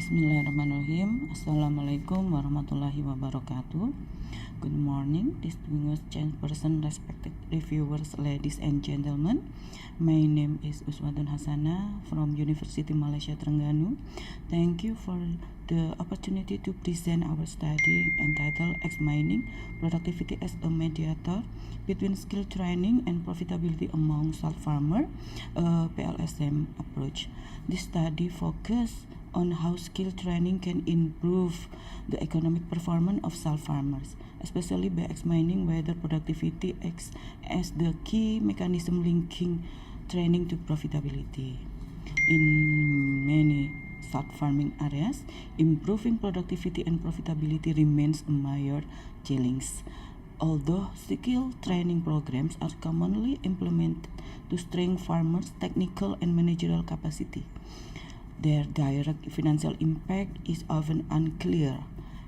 Bismillahirrahmanirrahim. Assalamualaikum warahmatullahi wabarakatuh. Good morning, distinguished chairperson, respected reviewers, ladies and gentlemen. My name is Uswatun Hasanah from University Malaysia Terengganu. Thank you for the opportunity to present our study entitled Examining Productivity as a Mediator between Skill Training and Profitability Among Salt Farmer, PLSM approach. This study focuses on how skill training can improve the economic performance of salt farmers, especially by examining whether productivity acts as the key mechanism linking training to profitability. In many salt farming areas, improving productivity and profitability remains a major challenge. Although skill training programs are commonly implemented to strengthen farmers' technical and managerial capacity, their direct financial impact is often unclear,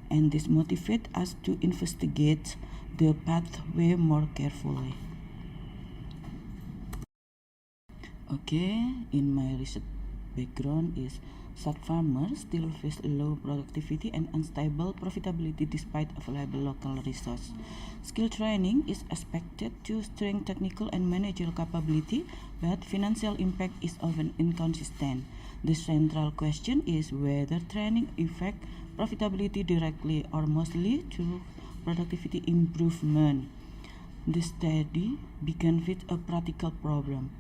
and this motivates us to investigate the pathway more carefully. In my research background is salt farmers still face low productivity and unstable profitability despite available local resources. Skill training is expected to strengthen technical and managerial capability, but financial impact is often inconsistent. The central question is whether training affects profitability directly or mostly through productivity improvement. The study began with a practical problem.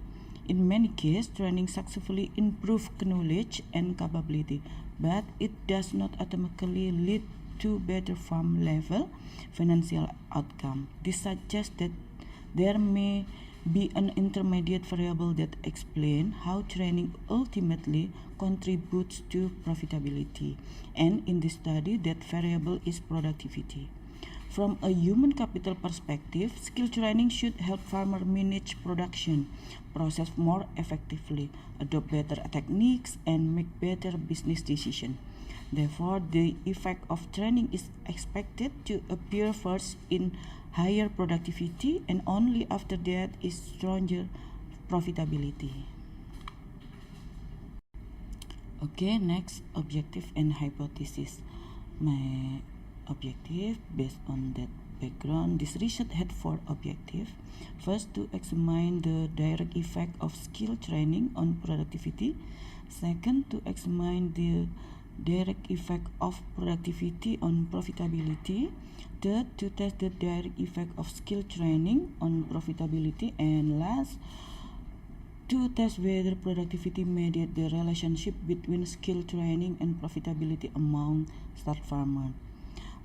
In many cases, training successfully improves knowledge and capability, but it does not automatically lead to better farm level financial outcome. This suggests that there may be an intermediate variable that explains how training ultimately contributes to profitability, and in this study, that variable is productivity. From a human capital perspective, skill training should help farmers manage production process more effectively, adopt better techniques, and make better business decisions. Therefore, the effect of training is expected to appear first in higher productivity, and only after that is stronger profitability. Next, objective and hypothesis. My objective, based on that background, this research had 4 objectives. First, to examine the direct effect of skill training on productivity. Second, to examine the direct effect of productivity on profitability. Third, to test the direct effect of skill training on profitability. And last, to test whether productivity mediates the relationship between skill training and profitability among salt farmers.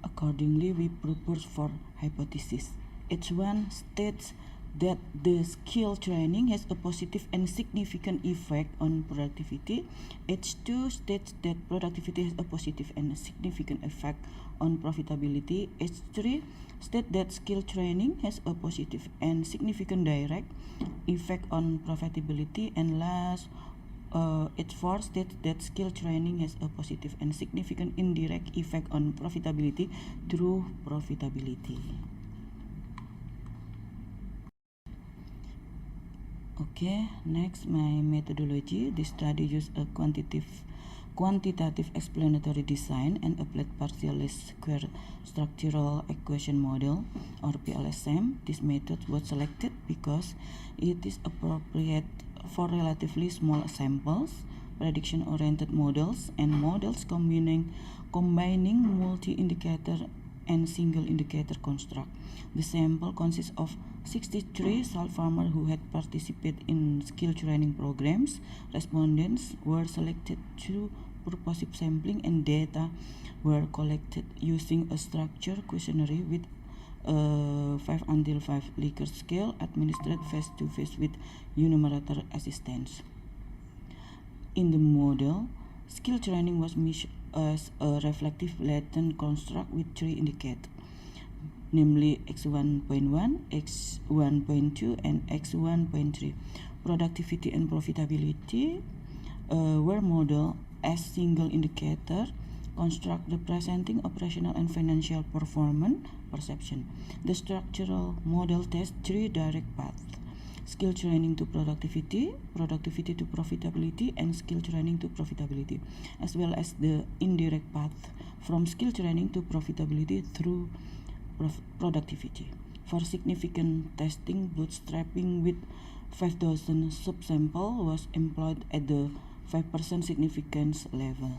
Accordingly, we propose 4 hypotheses. Each one states that the skill training has a positive and significant effect on productivity. H2 states that productivity has a positive and significant effect on profitability. H3 states that skill training has a positive and significant direct effect on profitability. And last, H4 states that skill training has a positive and significant indirect effect on profitability through profitability. Next, my methodology. This study used a quantitative explanatory design and applied partial least square structural equation model, or PLSM. This method was selected because it is appropriate for relatively small samples, prediction-oriented models, and models combining multi-indicator and single-indicator construct. The sample consists of 63 salt farmers who had participated in skill training programs. Respondents were selected through purposive sampling, and data were collected using a structured questionnaire with a 5-5 Likert scale administered face-to-face with enumerator assistance. In the model, skill training was measured as a reflective latent construct with 3 indicators, namely X1.1, X1.2, and X1.3. Productivity and profitability were modeled as single indicator construct representing operational and financial performance perception. The structural model tests 3 direct paths: skill training to productivity, productivity to profitability, and skill training to profitability, as well as the indirect path from skill training to profitability through productivity. For significant testing, bootstrapping with 5,000 subsample was employed at the 5% significance level.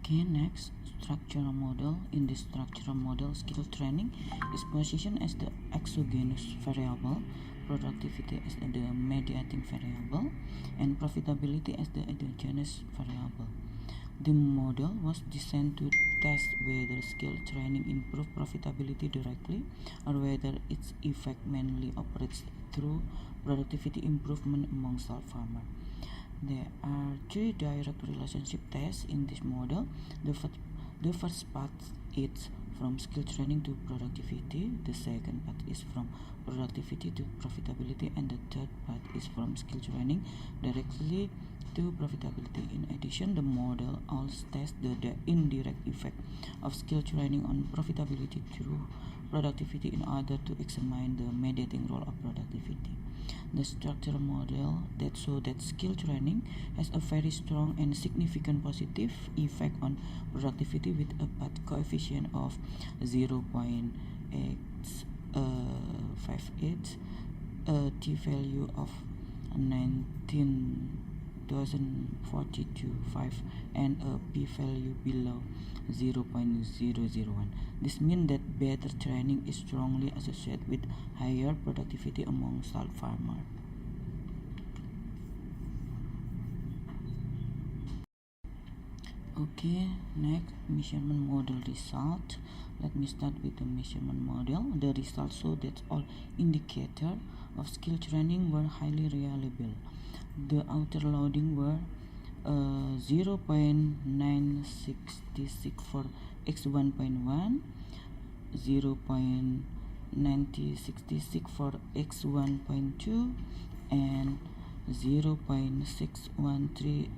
Okay, next, structural model. In this structural model, skill training is positioned as the exogenous variable, productivity as the mediating variable, and profitability as the endogenous variable. The model was designed to test whether skill training improves profitability directly or whether its effect mainly operates through productivity improvement among small farmers. There are three direct relationship tests in this model. The first path is from skill training to productivity, the second path is from productivity to profitability, and the third path is from skill training directly to profitability. In addition, the model also tests the indirect effect of skill training on profitability through productivity in order to examine the mediating role of productivity. The structural model that shows that skill training has a very strong and significant positive effect on productivity with a path coefficient of 0.858, a t-value of 19,042.5, and a p-value below 0.001. This means that better training is strongly associated with higher productivity among small farmers. Okay, next, measurement model result. Let me start with the measurement model. The results show that all indicators of skill training were highly reliable. The outer loading were 0.966 for x1.1, 0.966 for x1.2, and 0.613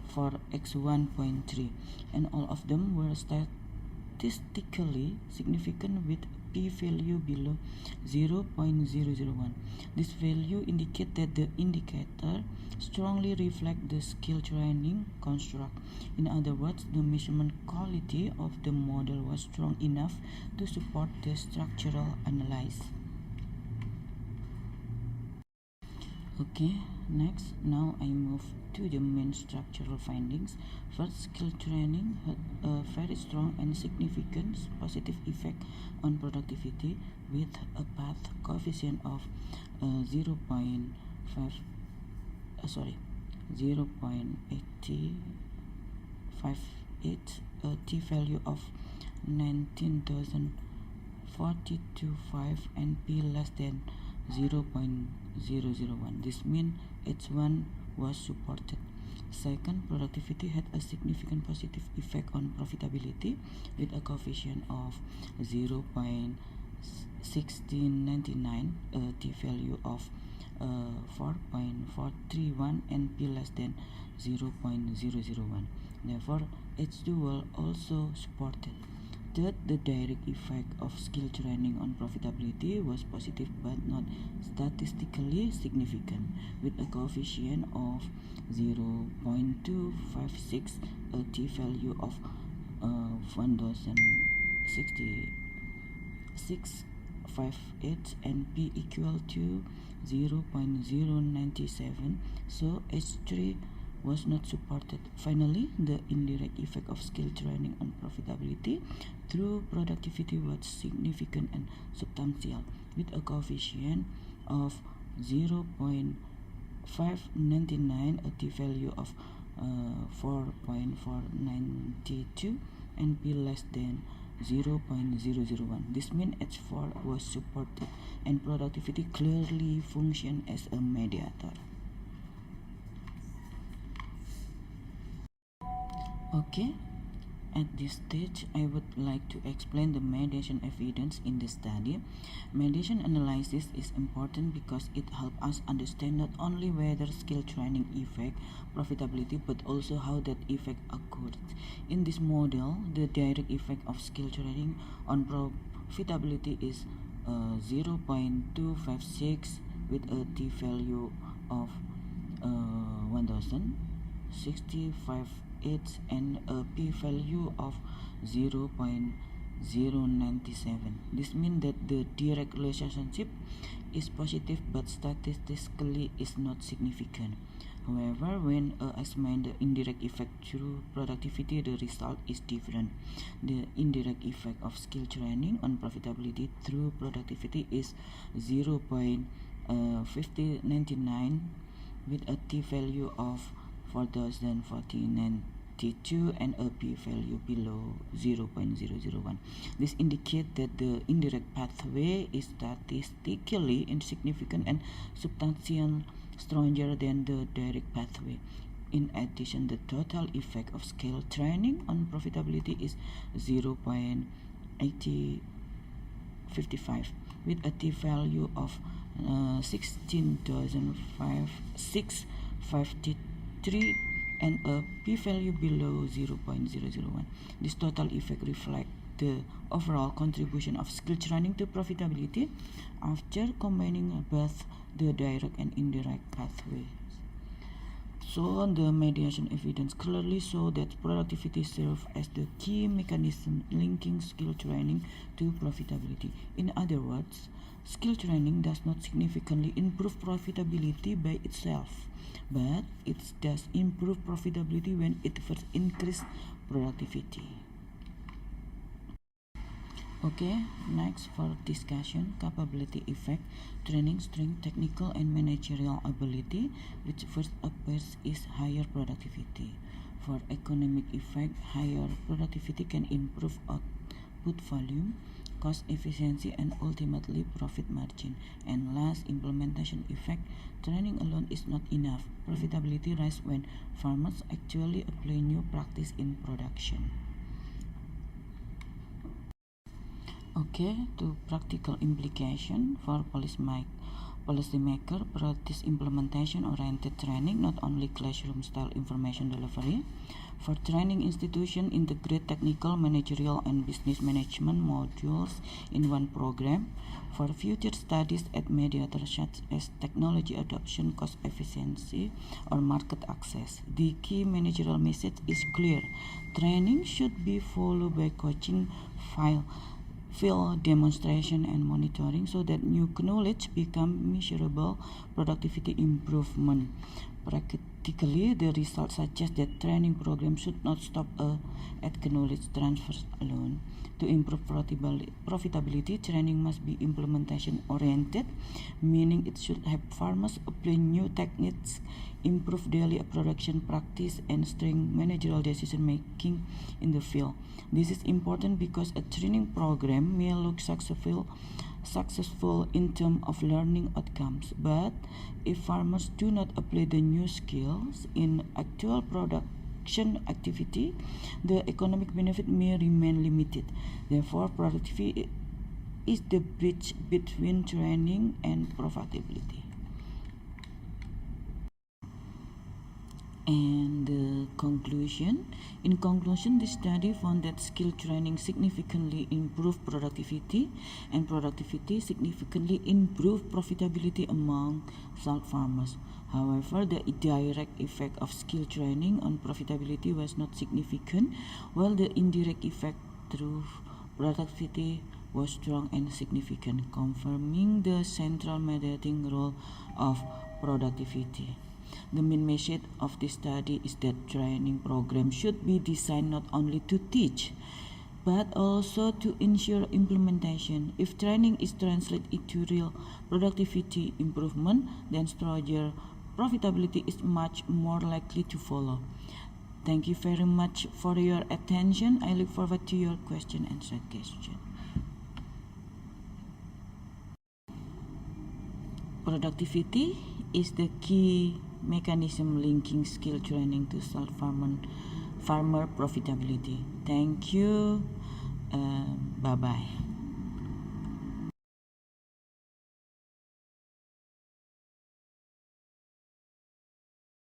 for x1.3, and all of them were statistically significant with p-value below 0.001. This value indicates that the indicator strongly reflects the skill training construct. In other words, the measurement quality of the model was strong enough to support the structural analysis. Okay, next, now I move to the main structural findings. First, skill training had a very strong and significant positive effect on productivity with a path coefficient of 0.8058, a t-value of 19,042.5, and p less than 0.001. This means H1 was supported. Second, productivity had a significant positive effect on profitability with a coefficient of 0.1699, a t-value of 4.431, and p less than 0.001. Therefore, H2 was also supported. Third, the direct effect of skill training on profitability was positive but not statistically significant, with a coefficient of 0.256, a t-value of 1066.58, and p equal to 0.097, so H3 was not supported. Finally, the indirect effect of skill training on profitability through productivity was significant and substantial, with a coefficient of 0.599, a t-value of 4.492, and p less than 0.001. This means H4 was supported and productivity clearly functioned as a mediator. Okay, At this stage, I would like to explain the mediation evidence in the study. Mediation analysis is important because it helps us understand not only whether skill training affects profitability but also how that effect occurs. In this model, the direct effect of skill training on profitability is 0.256 with a t-value of 1065 and a p-value of 0.097. This means that the direct relationship is positive but statistically is not significant. However, when examine the indirect effect through productivity, the result is different. The indirect effect of skill training on profitability through productivity is 0.5099 with a t-value of 4042 and a p-value below 0.001. This indicates that the indirect pathway is statistically insignificant and substantially stronger than the direct pathway. In addition, the total effect of skill training on profitability is 0.8055 with a t-value of 16,653 and a p-value below 0.001. This total effect reflects the overall contribution of skill training to profitability after combining both the direct and indirect pathways. So the mediation evidence clearly show that productivity serves as the key mechanism linking skill training to profitability. In other words, skill training does not significantly improve profitability by itself, but it does improve profitability when it first increases productivity. Okay, next for discussion, capability effect, training strength, technical and managerial ability, which first appears is higher productivity. For economic effect, higher productivity can improve output volume, cost efficiency, and ultimately profit margin. And last, implementation effect, training alone is not enough. Profitability rises when farmers actually apply new practice in production. Okay, to practical implication for policymaker, practice implementation-oriented training, not only classroom-style information delivery. For training institution, integrate technical, managerial, and business management modules in one program. For future studies at mediators such as technology adoption, cost efficiency, or market access. The key managerial message is clear. Training should be followed by coaching, field demonstration and monitoring so that new knowledge become measurable productivity improvement. Practically, the results suggest that training programs should not stop at knowledge transfer alone. To improve profitability, training must be implementation oriented, meaning it should help farmers apply new techniques, improve daily production practice, and strengthen managerial decision making in the field. This is important because a training program may look successful in terms of learning outcomes, but if farmers do not apply the new skills in actual production activity, the economic benefit may remain limited. Therefore, productivity is the bridge between training and profitability. And the conclusion. In conclusion, the study found that skill training significantly improved productivity, and productivity significantly improved profitability among small farmers. However, the direct effect of skill training on profitability was not significant, while the indirect effect through productivity was strong and significant, confirming the central mediating role of productivity. The main message of this study is that training programs should be designed not only to teach, but also to ensure implementation. If training is translated into real productivity improvement, then stronger profitability is much more likely to follow. Thank you very much for your attention. I look forward to your question and suggestion. Productivity is the key mechanism linking skill training to farmer profitability. Thank you. Bye bye.